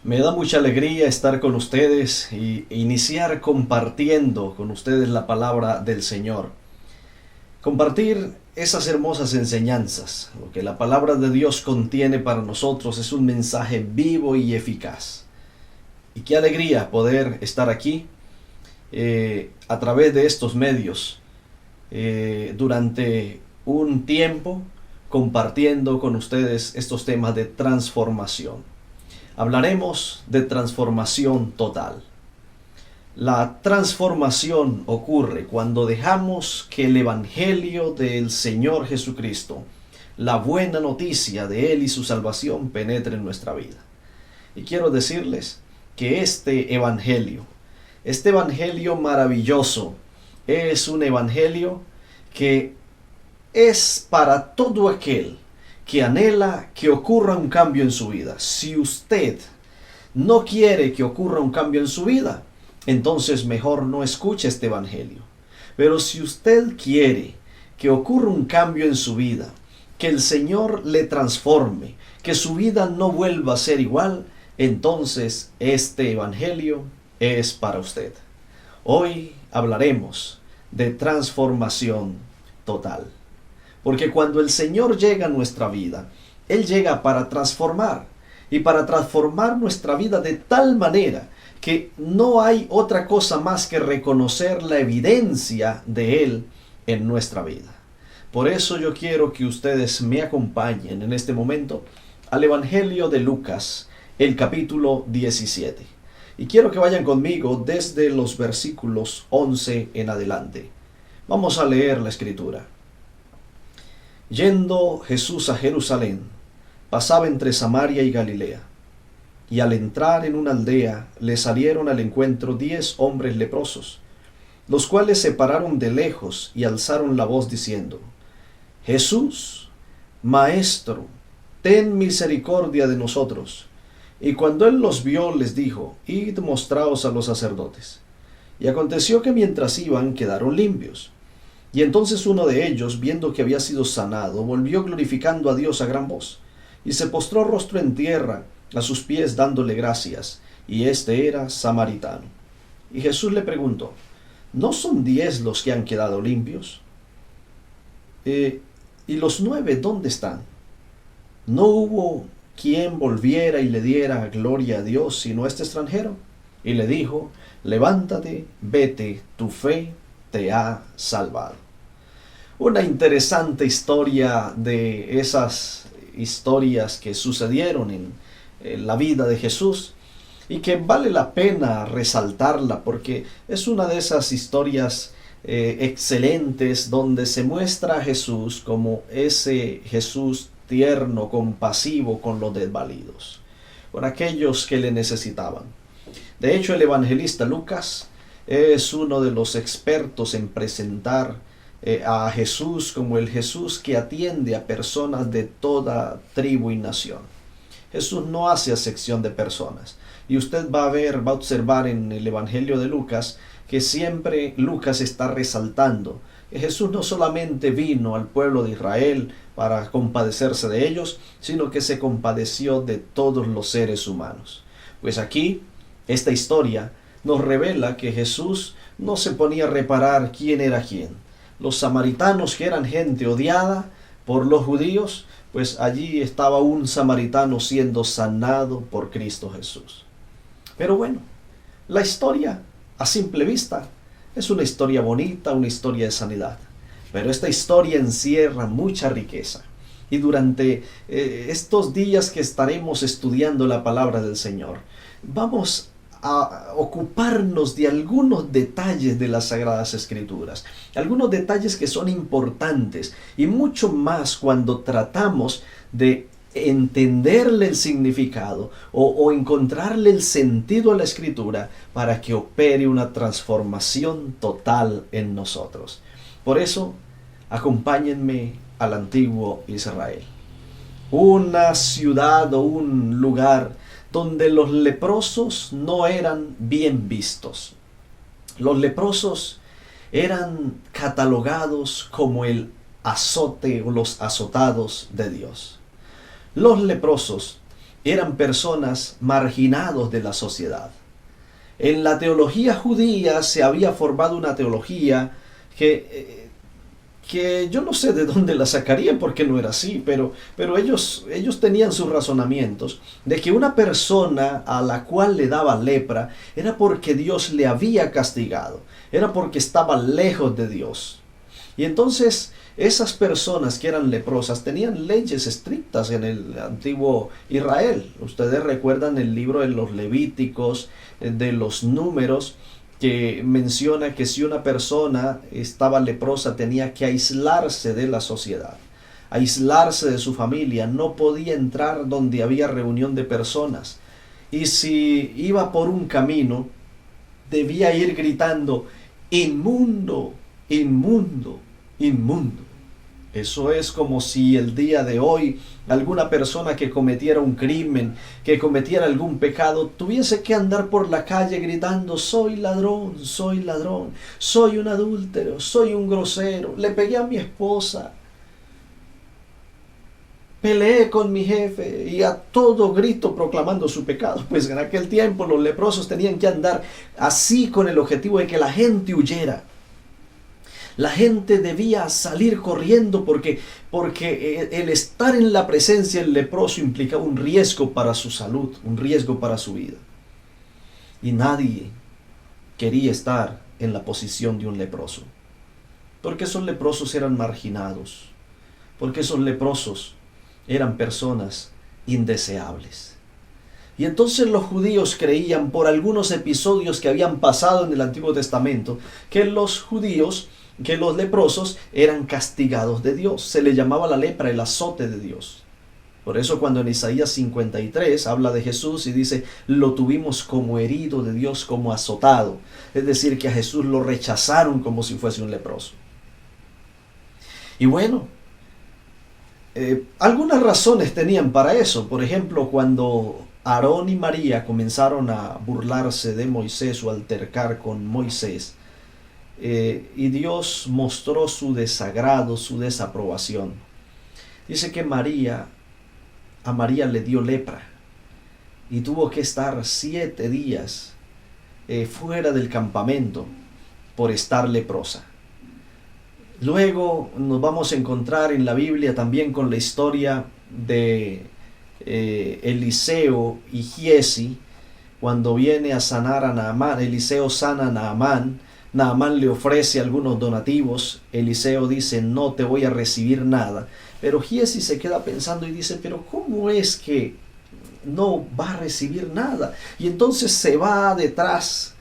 Me da mucha alegría estar con ustedes y iniciar compartiendo con ustedes la palabra del Señor. Compartir esas hermosas enseñanzas. Lo que la palabra de Dios contiene para nosotros es un mensaje vivo y eficaz. Y qué alegría poder estar aquí a través de estos medios durante un tiempo compartiendo con ustedes estos temas de transformación. Hablaremos de transformación total. La transformación ocurre cuando dejamos que el Evangelio del Señor Jesucristo, la buena noticia de Él y su salvación, penetre en nuestra vida. Y quiero decirles que este Evangelio maravilloso, es un Evangelio que es para todo aquel que anhela que ocurra un cambio en su vida. Si usted no quiere que ocurra un cambio en su vida, entonces mejor no escuche este Evangelio. Pero si usted quiere que ocurra un cambio en su vida, que el Señor le transforme, que su vida no vuelva a ser igual, entonces este Evangelio es para usted. Hoy hablaremos de transformación total. Porque cuando el Señor llega a nuestra vida, Él llega para transformar. Y para transformar nuestra vida de tal manera que no hay otra cosa más que reconocer la evidencia de Él en nuestra vida. Por eso yo quiero que ustedes me acompañen en este momento al Evangelio de Lucas, el capítulo 17. Y quiero que vayan conmigo desde los versículos 11 en adelante. Vamos a leer la escritura. Yendo Jesús a Jerusalén, pasaba entre Samaria y Galilea, y al entrar en una aldea le salieron al encuentro 10 hombres leprosos, los cuales se pararon de lejos y alzaron la voz diciendo: Jesús, Maestro, ten misericordia de nosotros. Y cuando él los vio, les dijo: Id, mostraos a los sacerdotes. Y aconteció que mientras iban, quedaron limpios. Y entonces uno de ellos, viendo que había sido sanado, volvió glorificando a Dios a gran voz, y se postró rostro en tierra a sus pies dándole gracias, y este era samaritano. Y Jesús le preguntó: ¿No son 10 los que han quedado limpios? ¿Y los 9 dónde están? ¿No hubo quien volviera y le diera gloria a Dios sino este extranjero? Y le dijo: levántate, vete, tu fe te ha salvado. Una interesante historia de esas historias que sucedieron en la vida de Jesús y que vale la pena resaltarla porque es una de esas historias excelentes donde se muestra a Jesús como ese Jesús tierno, compasivo con los desvalidos, con aquellos que le necesitaban. De hecho, el evangelista Lucas es uno de los expertos en presentar a Jesús como el Jesús que atiende a personas de toda tribu y nación. Jesús no hace acepción de personas. Y usted va a observar en el Evangelio de Lucas que siempre Lucas está resaltando que Jesús no solamente vino al pueblo de Israel para compadecerse de ellos, sino que se compadeció de todos los seres humanos. Pues aquí, esta historia nos revela que Jesús no se ponía a reparar quién era quién. Los samaritanos, que eran gente odiada por los judíos, pues allí estaba un samaritano siendo sanado por Cristo Jesús. Pero bueno, la historia a simple vista es una historia bonita, una historia de sanidad. Pero esta historia encierra mucha riqueza. Y durante estos días que estaremos estudiando la palabra del Señor, vamos a ocuparnos de algunos detalles de las Sagradas Escrituras, algunos detalles que son importantes y mucho más cuando tratamos de entenderle el significado o encontrarle el sentido a la Escritura para que opere una transformación total en nosotros. Por eso, acompáñenme al antiguo Israel, una ciudad o un lugar donde los leprosos no eran bien vistos. Los leprosos eran catalogados como el azote o los azotados de Dios. Los leprosos eran personas marginados de la sociedad. En la teología judía se había formado una teología que yo no sé de dónde la sacarían porque no era así, pero ellos tenían sus razonamientos de que una persona a la cual le daba lepra era porque Dios le había castigado, era porque estaba lejos de Dios. Y entonces esas personas que eran leprosas tenían leyes estrictas en el antiguo Israel. Ustedes recuerdan el libro de los Levíticos, de los Números, que menciona que si una persona estaba leprosa tenía que aislarse de la sociedad, aislarse de su familia, no podía entrar donde había reunión de personas. Y si iba por un camino, debía ir gritando: inmundo, inmundo, inmundo. Eso es como si el día de hoy alguna persona que cometiera un crimen, que cometiera algún pecado, tuviese que andar por la calle gritando: soy ladrón, soy un adúltero, soy un grosero, le pegué a mi esposa, peleé con mi jefe, y a todo grito proclamando su pecado. Pues en aquel tiempo los leprosos tenían que andar así con el objetivo de que la gente huyera. La gente debía salir corriendo porque el estar en la presencia del leproso implicaba un riesgo para su salud, un riesgo para su vida. Y nadie quería estar en la posición de un leproso, porque esos leprosos eran marginados, porque esos leprosos eran personas indeseables. Y entonces los judíos creían, por algunos episodios que habían pasado en el Antiguo Testamento, que los leprosos eran castigados de Dios. Se le llamaba la lepra el azote de Dios. Por eso cuando en Isaías 53 habla de Jesús y dice: lo tuvimos como herido de Dios, como azotado. Es decir, que a Jesús lo rechazaron como si fuese un leproso. Y bueno, algunas razones tenían para eso. Por ejemplo, cuando Aarón y María comenzaron a burlarse de Moisés o altercar con Moisés, y Dios mostró su desagrado, su desaprobación. Dice que a María le dio lepra y tuvo que estar 7 días fuera del campamento por estar leprosa. Luego nos vamos a encontrar en la Biblia también con la historia de Eliseo y Giesi, cuando viene a sanar a Naamán. Eliseo sana a Naamán. Naamán le ofrece algunos donativos. Eliseo dice: no te voy a recibir nada. Pero Giesi se queda pensando y dice: pero ¿cómo es que no va a recibir nada? Y entonces se va detrás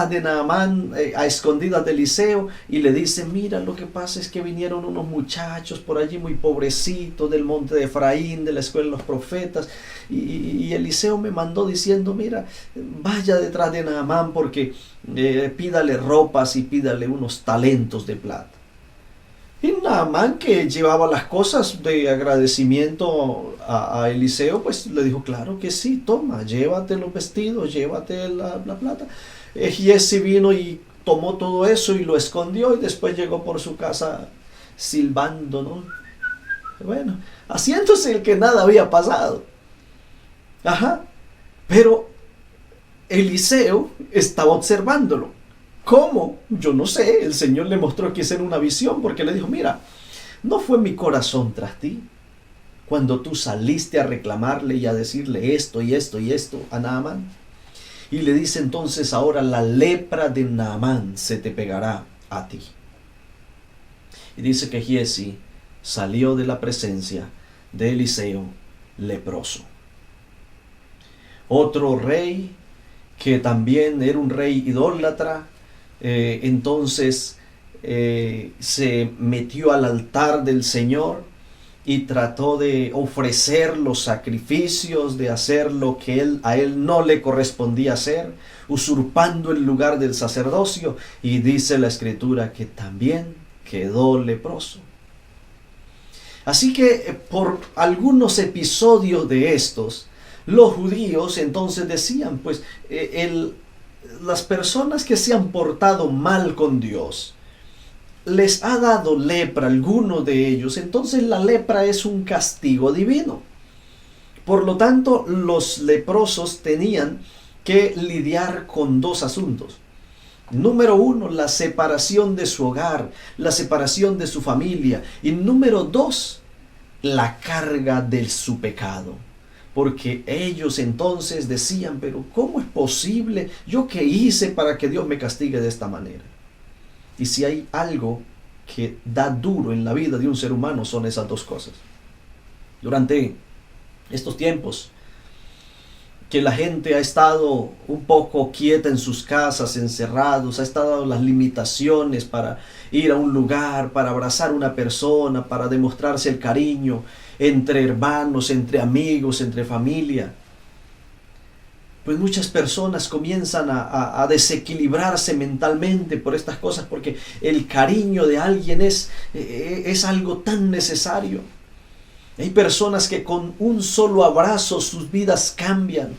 de Naamán, a escondidas de Eliseo, y le dice: mira, lo que pasa es que vinieron unos muchachos por allí muy pobrecitos del monte de Efraín, de la escuela de los profetas, y Eliseo me mandó diciendo: mira, vaya detrás de Naamán porque pídale ropas y pídale unos talentos de plata. Y Naamán, que llevaba las cosas de agradecimiento a Eliseo, pues le dijo: claro que sí, toma, llévate los vestidos, llévate la plata. Giesi vino y tomó todo eso y lo escondió, y después llegó por su casa silbando, ¿no? Bueno, haciéndose el que nada había pasado. Pero Eliseo estaba observándolo. ¿Cómo? Yo no sé. El Señor le mostró que esa era una visión, porque le dijo: mira, ¿no fue mi corazón tras ti cuando tú saliste a reclamarle y a decirle esto y esto y esto a Naamán? Y le dice entonces: ahora la lepra de Naamán se te pegará a ti. Y dice que Giesi salió de la presencia de Eliseo leproso. Otro rey, que también era un rey idólatra, entonces se metió al altar del Señor y trató de ofrecer los sacrificios, de hacer lo que a él no le correspondía hacer, usurpando el lugar del sacerdocio, y dice la Escritura que también quedó leproso. Así que por algunos episodios de estos, los judíos entonces decían: pues las personas que se han portado mal con Dios, les ha dado lepra a alguno de ellos, entonces la lepra es un castigo divino. Por lo tanto, los leprosos tenían que lidiar con dos asuntos. Número uno, la separación de su hogar, la separación de su familia. Y número dos, la carga de su pecado. Porque ellos entonces decían, pero ¿cómo es posible? ¿Yo qué hice para que Dios me castigue de esta manera? Y si hay algo que da duro en la vida de un ser humano, son esas dos cosas. Durante estos tiempos que la gente ha estado un poco quieta en sus casas, encerrados, ha estado las limitaciones para ir a un lugar, para abrazar a una persona, para demostrarse el cariño entre hermanos, entre amigos, entre familia. Pues muchas personas comienzan a desequilibrarse mentalmente por estas cosas, porque el cariño de alguien es algo tan necesario. Hay personas que con un solo abrazo sus vidas cambian.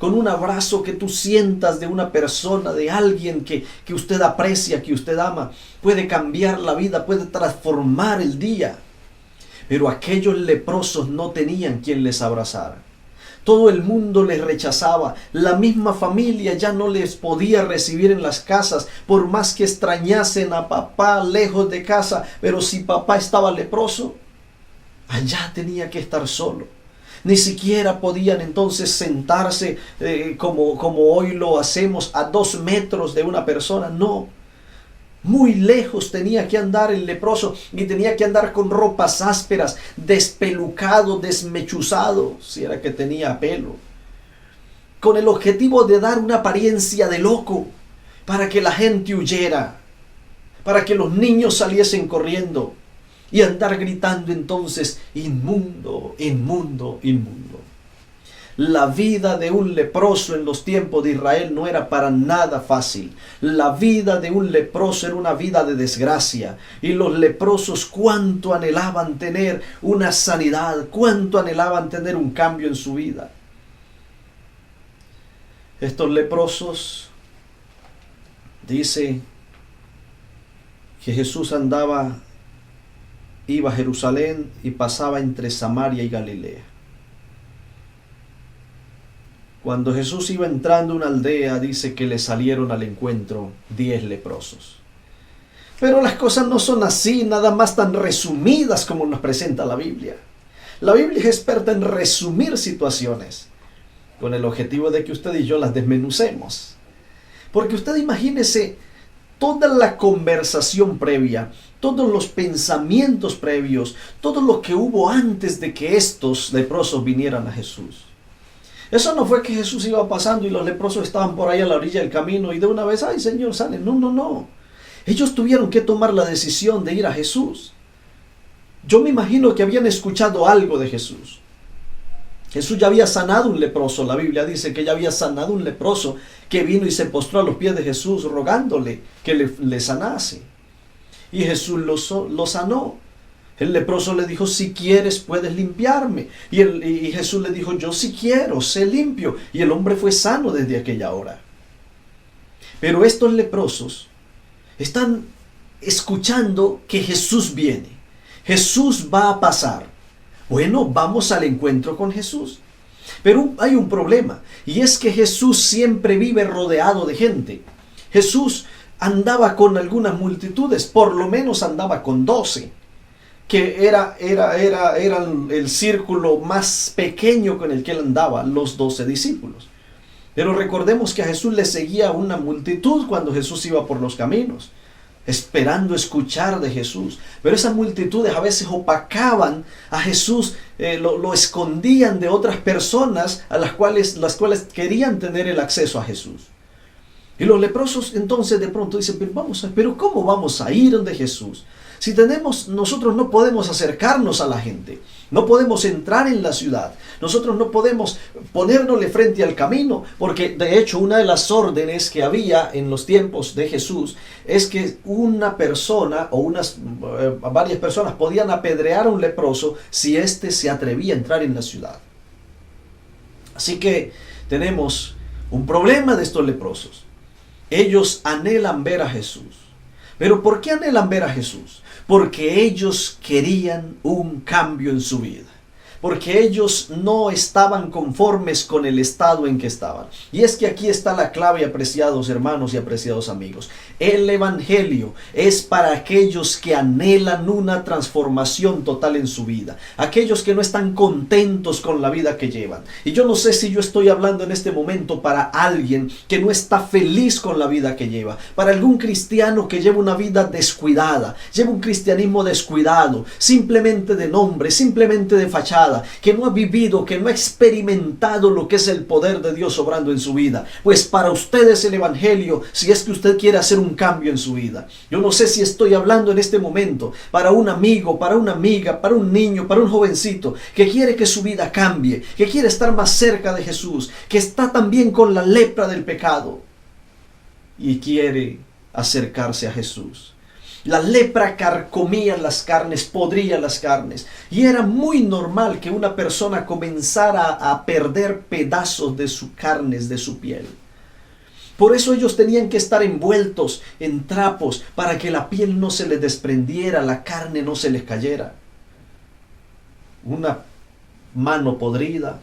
Con un abrazo que tú sientas de una persona, de alguien que usted aprecia, que usted ama, puede cambiar la vida, puede transformar el día. Pero aquellos leprosos no tenían quien les abrazara. Todo el mundo les rechazaba. La misma familia ya no les podía recibir en las casas, por más que extrañasen a papá lejos de casa. Pero si papá estaba leproso, allá tenía que estar solo. Ni siquiera podían entonces sentarse como hoy lo hacemos a 2 metros de una persona. No. Muy lejos tenía que andar el leproso y tenía que andar con ropas ásperas, despelucado, desmechuzado, si era que tenía pelo, con el objetivo de dar una apariencia de loco para que la gente huyera, para que los niños saliesen corriendo y andar gritando entonces: inmundo, inmundo, inmundo. La vida de un leproso en los tiempos de Israel no era para nada fácil. La vida de un leproso era una vida de desgracia. Y los leprosos cuánto anhelaban tener una sanidad, cuánto anhelaban tener un cambio en su vida. Estos leprosos, dice que Jesús iba a Jerusalén y pasaba entre Samaria y Galilea. Cuando Jesús iba entrando a una aldea, dice que le salieron al encuentro 10 leprosos. Pero las cosas no son así, nada más tan resumidas como nos presenta la Biblia. La Biblia es experta en resumir situaciones, con el objetivo de que usted y yo las desmenucemos. Porque usted imagínese toda la conversación previa, todos los pensamientos previos, todo lo que hubo antes de que estos leprosos vinieran a Jesús. Eso no fue que Jesús iba pasando y los leprosos estaban por ahí a la orilla del camino y de una vez: ¡ay, Señor, sane! No. Ellos tuvieron que tomar la decisión de ir a Jesús. Yo me imagino que habían escuchado algo de Jesús. Jesús ya había sanado un leproso. La Biblia dice que ya había sanado un leproso que vino y se postró a los pies de Jesús rogándole que le sanase. Y Jesús lo sanó. El leproso le dijo: si quieres puedes limpiarme. Y Jesús le dijo: yo sí quiero, sé limpio. Y el hombre fue sano desde aquella hora. Pero estos leprosos están escuchando que Jesús viene. Jesús va a pasar. Bueno, vamos al encuentro con Jesús. Pero hay un problema, y es que Jesús siempre vive rodeado de gente. Jesús andaba con algunas multitudes, por lo menos andaba con 12. Que era el círculo más pequeño con el que él andaba, los 12 discípulos. Pero recordemos que a Jesús le seguía una multitud cuando Jesús iba por los caminos, esperando escuchar de Jesús. Pero esas multitudes a veces opacaban a Jesús, lo escondían de otras personas a las cuales querían tener el acceso a Jesús. Y los leprosos entonces de pronto dicen: pero ¿cómo vamos a ir donde Jesús? Si nosotros no podemos acercarnos a la gente, no podemos entrar en la ciudad, nosotros no podemos ponernosle frente al camino, porque de hecho una de las órdenes que había en los tiempos de Jesús es que una persona o varias personas podían apedrear a un leproso si éste se atrevía a entrar en la ciudad. Así que tenemos un problema de estos leprosos. Ellos anhelan ver a Jesús. ¿Pero por qué anhelan ver a Jesús? Porque ellos querían un cambio en su vida. porque ellos no estaban conformes con el estado en que estaban. Y es que aquí está la clave, apreciados hermanos y apreciados amigos. El Evangelio es para aquellos que anhelan una transformación total en su vida, aquellos que no están contentos con la vida que llevan. Y yo no sé si yo estoy hablando en este momento para alguien que no está feliz con la vida que lleva, para algún cristiano que lleva una vida descuidada, lleva un cristianismo descuidado, simplemente de nombre, simplemente de fachada, que no ha vivido, que no ha experimentado lo que es el poder de Dios obrando en su vida. Pues para usted es el Evangelio, si es que usted quiere hacer un cambio en su vida. Yo no sé si estoy hablando en este momento para un amigo, para una amiga, para un niño, para un jovencito que quiere que su vida cambie, que quiere estar más cerca de Jesús, que está también con la lepra del pecado y quiere acercarse a Jesús. La lepra carcomía las carnes, podría las carnes, y era muy normal que una persona comenzara a perder pedazos de sus carnes, de su piel. Por eso ellos tenían que estar envueltos en trapos para que la piel no se les desprendiera, la carne no se les cayera. Una mano podrida,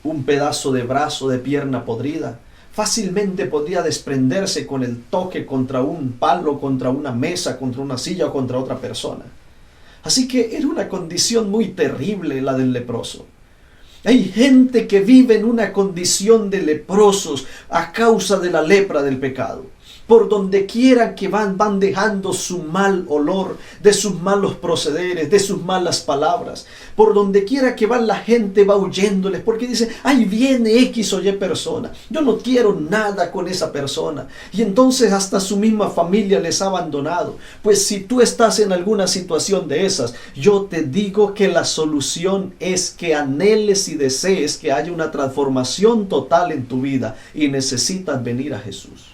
un pedazo de brazo, de pierna podrida, fácilmente podía desprenderse con el toque contra un palo, contra una mesa, contra una silla o contra otra persona. Así que era una condición muy terrible la del leproso. Hay gente que vive en una condición de leprosos a causa de la lepra del pecado. Por donde quiera que van dejando su mal olor, de sus malos procederes, de sus malas palabras. Por donde quiera que van, la gente va huyéndoles porque dice, ahí viene X o Y persona, yo no quiero nada con esa persona. Y entonces hasta su misma familia les ha abandonado. Pues si tú estás en alguna situación de esas, yo te digo que la solución es que anheles y desees que haya una transformación total en tu vida y necesitas venir a Jesús.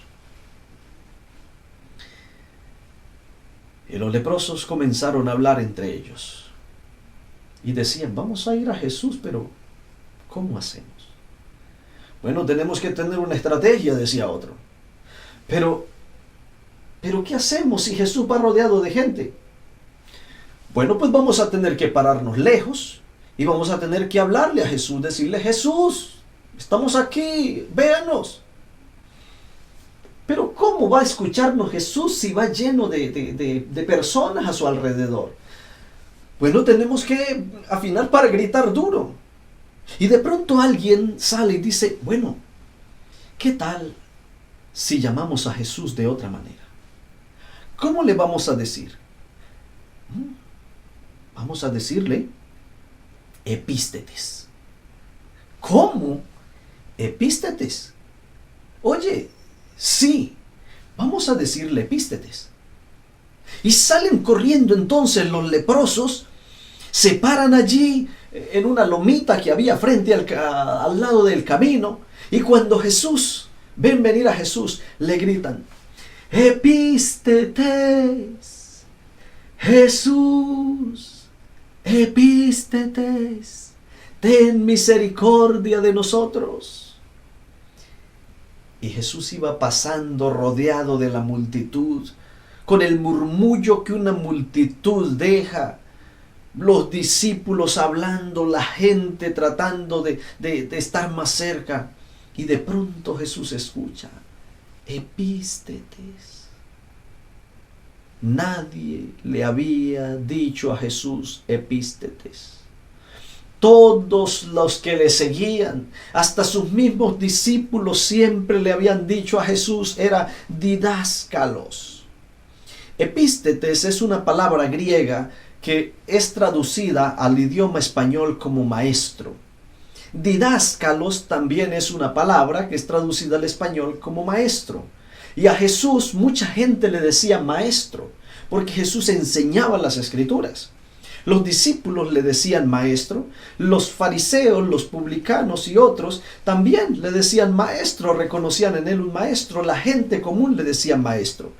Y los leprosos comenzaron a hablar entre ellos. Y decían, vamos a ir a Jesús, pero ¿cómo hacemos? Bueno, tenemos que tener una estrategia, decía otro. Pero ¿qué hacemos si Jesús va rodeado de gente? Bueno, pues vamos a tener que pararnos lejos y vamos a tener que hablarle a Jesús, decirle, Jesús, estamos aquí, véanos. Pero ¿cómo va a escucharnos Jesús si va lleno de personas a su alrededor? Bueno, tenemos que afinar para gritar duro. Y de pronto alguien sale y dice, bueno, ¿qué tal si llamamos a Jesús de otra manera? ¿Cómo le vamos a decir? Vamos a decirle Epístetes. ¿Cómo? Epístetes. Oye, sí, vamos a decirle Epístetes. Y salen corriendo entonces los leprosos, se paran allí en una lomita que había frente al lado del camino, y cuando ven venir a Jesús, le gritan, Epístetes, Jesús, Epístetes, ten misericordia de nosotros. Y Jesús iba pasando rodeado de la multitud, con el murmullo que una multitud deja, los discípulos hablando, la gente tratando de estar más cerca. Y de pronto Jesús escucha, Epístetes. Nadie le había dicho a Jesús Epístetes. Todos los que le seguían, hasta sus mismos discípulos, siempre le habían dicho a Jesús, era didáscalos. Epístetes es una palabra griega que es traducida al idioma español como maestro. Didáscalos también es una palabra que es traducida al español como maestro. Y a Jesús mucha gente le decía maestro, porque Jesús enseñaba las Escrituras. Los discípulos le decían maestro, los fariseos, los publicanos y otros también le decían maestro, reconocían en él un maestro, la gente común le decía maestro.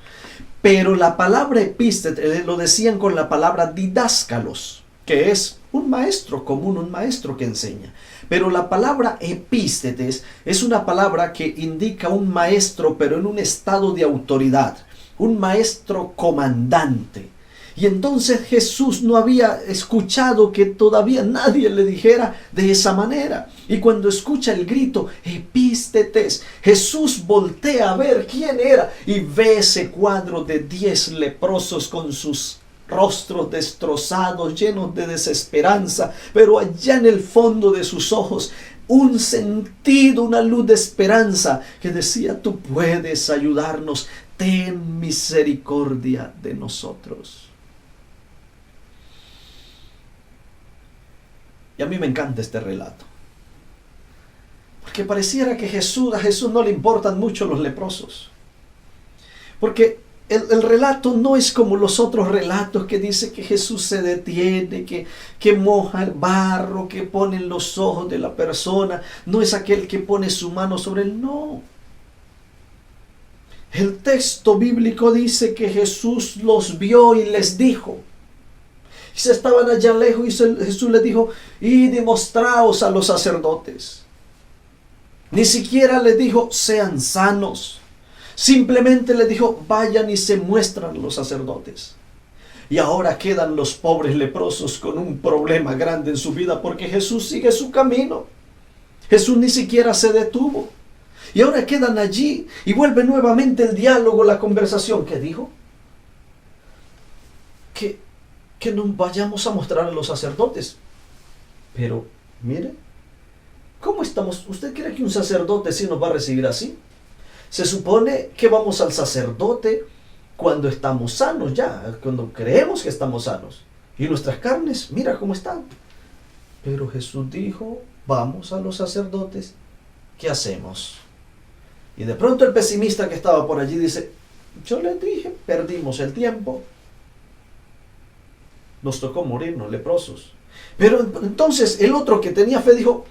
Pero la palabra epístetes lo decían con la palabra didáscalos, que es un maestro común, un maestro que enseña. Pero la palabra epístetes es una palabra que indica un maestro, pero en un estado de autoridad, un maestro comandante. Y entonces Jesús no había escuchado que todavía nadie le dijera de esa manera. Y cuando escucha el grito, epístetes, Jesús voltea a ver quién era y ve ese cuadro de 10 leprosos con sus rostros destrozados, llenos de desesperanza, pero allá en el fondo de sus ojos un sentido, una luz de esperanza que decía: tú puedes ayudarnos, ten misericordia de nosotros. Y a mí me encanta este relato, porque pareciera que a Jesús no le importan mucho los leprosos, porque el relato no es como los otros relatos que dice que Jesús se detiene, que moja el barro, que pone en los ojos de la persona. No es aquel que pone su mano sobre él, no. El texto bíblico dice que Jesús los vio y les dijo. Y se estaban allá lejos y Jesús les dijo: id y mostraos a los sacerdotes. Ni siquiera les dijo: sean sanos. Simplemente les dijo: vayan y se muestran los sacerdotes. Y ahora quedan los pobres leprosos con un problema grande en su vida, porque Jesús sigue su camino. Jesús ni siquiera se detuvo. Y ahora quedan allí y vuelve nuevamente el diálogo, la conversación. ¿Qué dijo? Que nos vayamos a mostrar a los sacerdotes. Pero, mire, ¿cómo estamos? ¿Usted cree que un sacerdote sí nos va a recibir así? Se supone que vamos al sacerdote cuando estamos sanos ya, cuando creemos que estamos sanos. Y nuestras carnes, mira cómo están. Pero Jesús dijo: vamos a los sacerdotes. ¿Qué hacemos? Y de pronto el pesimista que estaba por allí dice: yo les dije, perdimos el tiempo. Nos tocó morirnos leprosos. Pero entonces el otro que tenía fe dijo: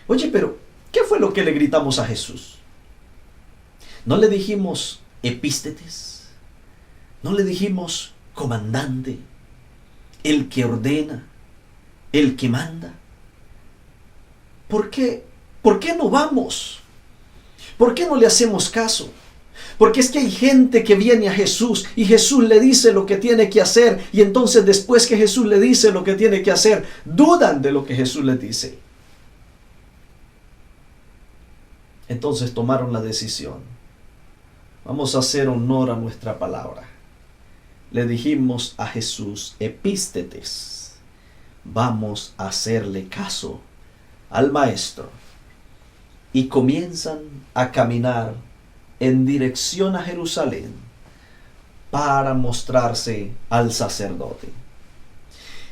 oye, pero ¿qué fue lo que le gritamos a Jesús? ¿No le dijimos epístetes? ¿No le dijimos comandante? El que ordena, el que manda. ¿Por qué? ¿Por qué no vamos? ¿Por qué no le hacemos caso? Porque es que hay gente que viene a Jesús y Jesús le dice lo que tiene que hacer, y entonces después que Jesús le dice lo que tiene que hacer, dudan de lo que Jesús les dice. Entonces tomaron la decisión: vamos a hacer honor a nuestra palabra. Le dijimos a Jesús epístetes. Vamos a hacerle caso al Maestro. Y comienzan a caminar en dirección a Jerusalén para mostrarse al sacerdote.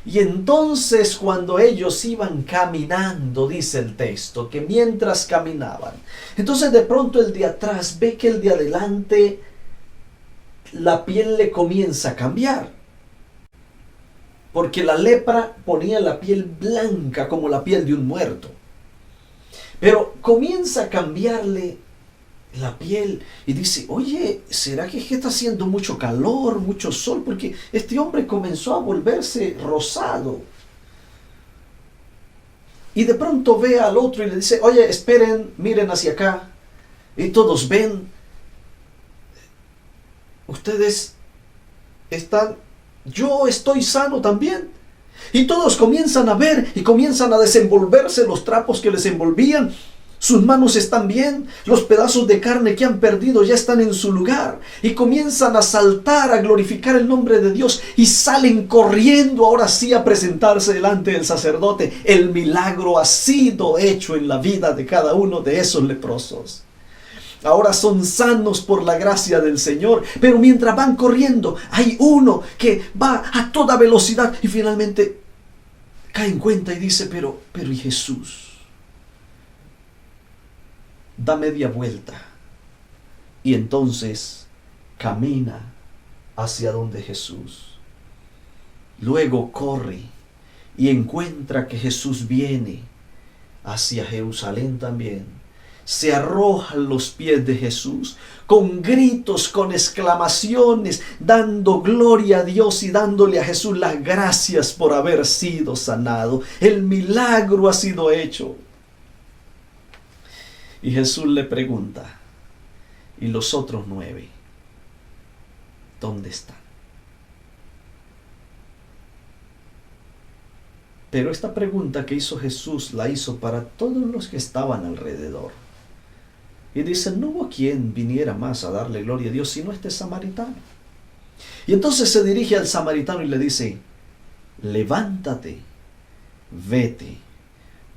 Y entonces cuando ellos iban caminando, dice el texto, que mientras caminaban, entonces de pronto el de atrás ve que el de adelante, la piel le comienza a cambiar. Porque la lepra ponía la piel blanca como la piel de un muerto. Pero comienza a cambiarle la piel y dice: oye, ¿será que está haciendo mucho calor, mucho sol? Porque este hombre comenzó a volverse rosado. Y de pronto ve al otro y le dice: oye, esperen, miren hacia acá. Y todos ven. Ustedes están, yo estoy sano también. Y todos comienzan a ver y comienzan a desenvolverse los trapos que les envolvían. Sus manos están bien, los pedazos de carne que han perdido ya están en su lugar. Y comienzan a saltar, a glorificar el nombre de Dios. Y salen corriendo ahora sí a presentarse delante del sacerdote. El milagro ha sido hecho en la vida de cada uno de esos leprosos. Ahora son sanos por la gracia del Señor. Pero mientras van corriendo, hay uno que va a toda velocidad y finalmente cae en cuenta y dice: pero ¿y Jesús? Da media vuelta y entonces camina hacia donde Jesús. Luego corre y encuentra que Jesús viene hacia Jerusalén también. Se arroja a los pies de Jesús con gritos, con exclamaciones, dando gloria a Dios y dándole a Jesús las gracias por haber sido sanado. El milagro ha sido hecho. Y Jesús le pregunta: ¿y los otros 9? ¿Dónde están? Pero esta pregunta que hizo Jesús la hizo para todos los que estaban alrededor. Y dice, no hubo quien viniera más a darle gloria a Dios sino este samaritano. Y entonces se dirige al samaritano y le dice, levántate, vete,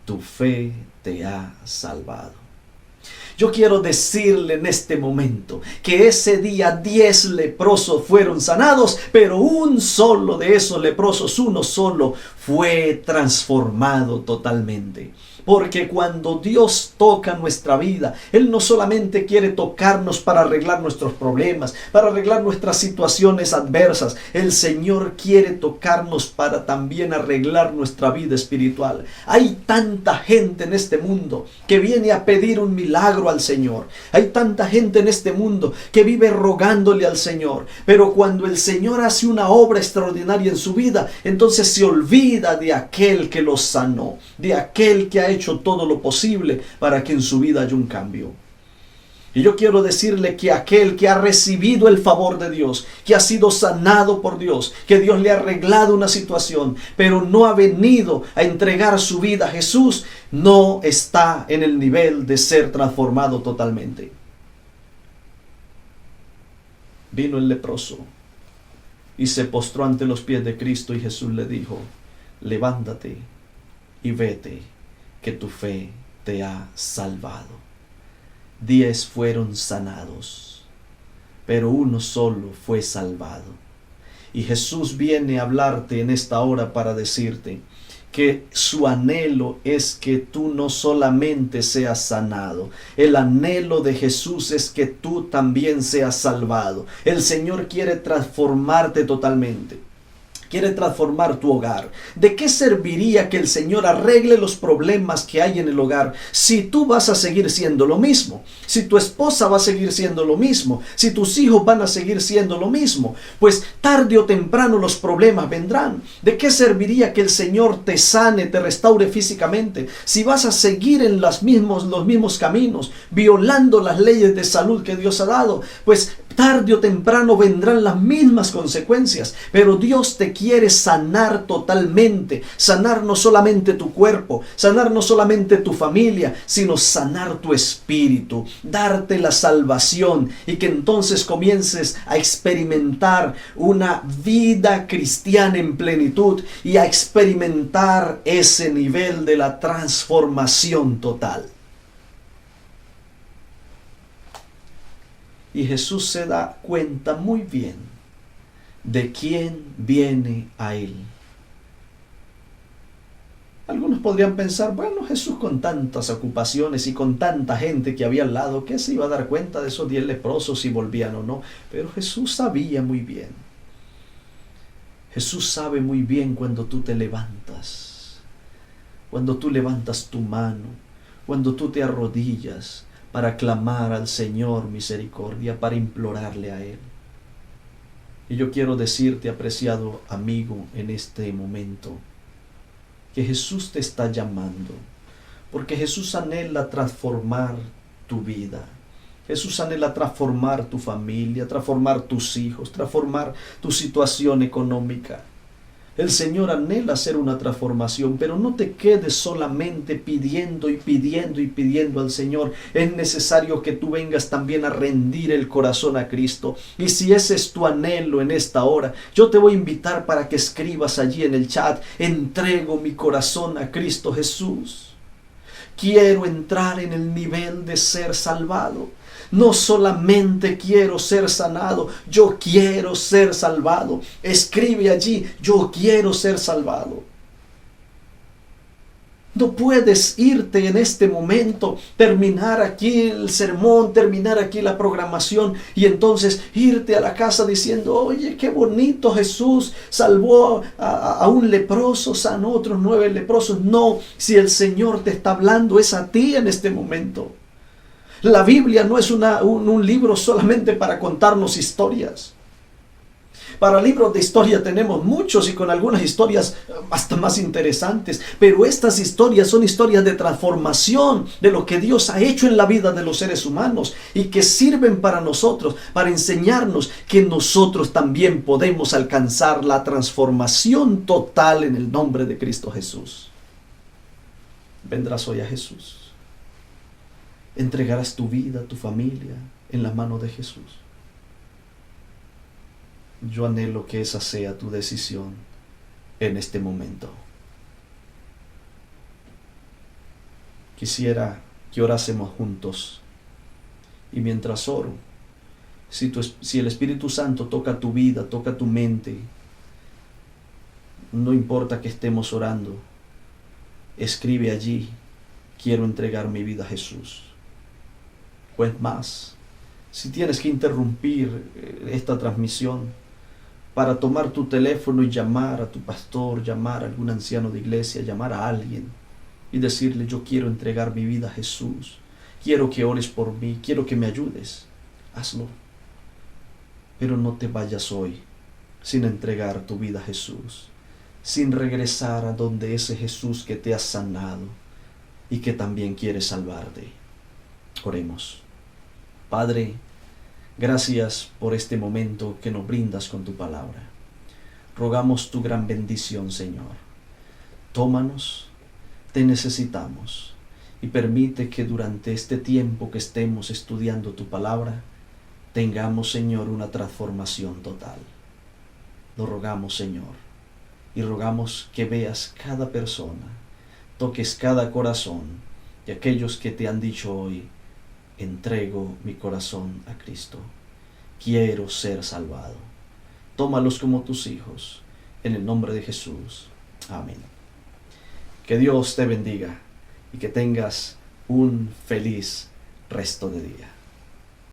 tu fe te ha salvado. Yo quiero decirle en este momento que ese día 10 leprosos fueron sanados, pero un solo de esos leprosos, uno solo, fue transformado totalmente. Porque cuando Dios toca nuestra vida, Él no solamente quiere tocarnos para arreglar nuestros problemas, para arreglar nuestras situaciones adversas. El Señor quiere tocarnos para también arreglar nuestra vida espiritual. Hay tanta gente en este mundo que viene a pedir un milagro al Señor. Hay tanta gente en este mundo que vive rogándole al Señor. Pero cuando el Señor hace una obra extraordinaria en su vida, entonces se olvida de aquel que los sanó, de aquel que ha hecho todo lo posible para que en su vida haya un cambio. Y yo quiero decirle que aquel que ha recibido el favor de Dios, que ha sido sanado por Dios, que Dios le ha arreglado una situación, pero no ha venido a entregar su vida a Jesús, no está en el nivel de ser transformado totalmente. Vino el leproso y se postró ante los pies de Cristo, y Jesús le dijo, levántate y vete, que tu fe te ha salvado. 10 fueron sanados, pero uno solo fue salvado. Y Jesús viene a hablarte en esta hora para decirte que su anhelo es que tú no solamente seas sanado. El anhelo de Jesús es que tú también seas salvado. El Señor quiere transformarte totalmente. Quiere transformar tu hogar. ¿De qué serviría que el Señor arregle los problemas que hay en el hogar si tú vas a seguir siendo lo mismo? Si tu esposa va a seguir siendo lo mismo, si tus hijos van a seguir siendo lo mismo, pues tarde o temprano los problemas vendrán. ¿De qué serviría que el Señor te sane, te restaure físicamente, si vas a seguir en los mismos caminos, violando las leyes de salud que Dios ha dado? Pues tarde o temprano vendrán las mismas consecuencias. Pero Dios te quiere sanar totalmente, sanar no solamente tu cuerpo, sanar no solamente tu familia, sino sanar tu espíritu, darte la salvación, y que entonces comiences a experimentar una vida cristiana en plenitud y a experimentar ese nivel de la transformación total. Y Jesús se da cuenta muy bien de quién viene a Él. Algunos podrían pensar, bueno, Jesús con tantas ocupaciones y con tanta gente que había al lado, ¿qué se iba a dar cuenta de esos 10 leprosos si volvían o no? Pero Jesús sabía muy bien. Jesús sabe muy bien cuando tú te levantas, cuando tú levantas tu mano, cuando tú te arrodillas para clamar al Señor misericordia, para implorarle a Él. Y yo quiero decirte, apreciado amigo, en este momento, que Jesús te está llamando, porque Jesús anhela transformar tu vida. Jesús anhela transformar tu familia, transformar tus hijos, transformar tu situación económica. El Señor anhela hacer una transformación, pero no te quedes solamente pidiendo y pidiendo y pidiendo al Señor. Es necesario que tú vengas también a rendir el corazón a Cristo. Y si ese es tu anhelo en esta hora, yo te voy a invitar para que escribas allí en el chat: entrego mi corazón a Cristo Jesús. Quiero entrar en el nivel de ser salvado. No solamente quiero ser sanado, yo quiero ser salvado. Escribe allí: yo quiero ser salvado. No puedes irte en este momento, terminar aquí el sermón, terminar aquí la programación y entonces irte a la casa diciendo: oye, qué bonito, Jesús salvó a un leproso, sanó otros 9 leprosos. No, si el Señor te está hablando es a ti en este momento. La Biblia no es un libro solamente para contarnos historias. Para libros de historia tenemos muchos y con algunas historias hasta más interesantes, pero estas historias son historias de transformación de lo que Dios ha hecho en la vida de los seres humanos y que sirven para nosotros, para enseñarnos que nosotros también podemos alcanzar la transformación total en el nombre de Cristo Jesús. Vendrás hoy a Jesús. Entregarás tu vida, tu familia en la mano de Jesús. Yo anhelo que esa sea tu decisión en este momento. Quisiera que orásemos juntos. Y mientras oro, si el Espíritu Santo toca tu vida, toca tu mente, no importa que estemos orando, escribe allí: quiero entregar mi vida a Jesús. Pues más, si tienes que interrumpir esta transmisión para tomar tu teléfono y llamar a tu pastor, llamar a algún anciano de iglesia, llamar a alguien y decirle: yo quiero entregar mi vida a Jesús, quiero que ores por mí, quiero que me ayudes, hazlo. Pero no te vayas hoy sin entregar tu vida a Jesús, sin regresar a donde ese Jesús que te ha sanado y que también quiere salvarte. Oremos. Padre, gracias por este momento que nos brindas con tu palabra. Rogamos tu gran bendición, Señor. Tómanos, te necesitamos, y permite que durante este tiempo que estemos estudiando tu palabra, tengamos, Señor, una transformación total. Lo rogamos, Señor, y rogamos que veas cada persona, toques cada corazón, y aquellos que te han dicho hoy: entrego mi corazón a Cristo, quiero ser salvado. Tómalos como tus hijos, en el nombre de Jesús. Amén. Que Dios te bendiga y que tengas un feliz resto de día.